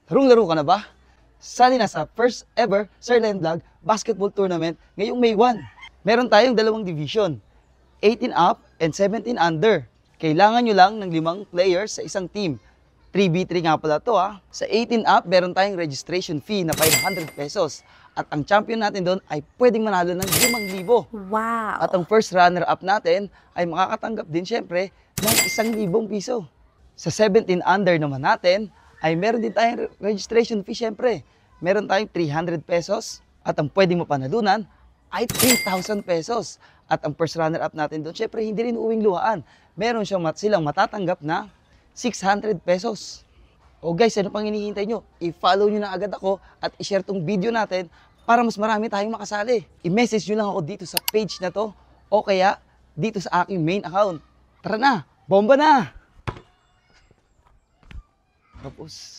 Larong-laro ka na ba? Sali na sa first ever Sir Len Vlog Basketball Tournament ngayong May 1. Meron tayong dalawang division, 18 up and 17 under. Kailangan nyo lang ng 5 players sa isang team. 3v3 nga pala to ha. Sa 18 up, meron tayong registration fee na 500 pesos. At ang champion natin doon ay pwedeng manalo ng 5,000. Wow! At ang first runner-up natin ay makakatanggap din syempre ng 1,000 piso. Sa 17 under naman natin ay meron din tayong registration fee syempre. Meron tayong 300 pesos at ang pwedeng mapanalunan ay 3,000 pesos. At ang first runner-up natin doon, syempre hindi rin uwing luhaan. Meron silang matatanggap na 600 pesos. O guys, ano pang hinihintay nyo? I-follow nyo na agad ako at i-share tong video natin para mas marami tayong makasali. I-message nyo lang ako dito sa page na to o kaya dito sa aking main account. Tara na! Bomba na! Tapos...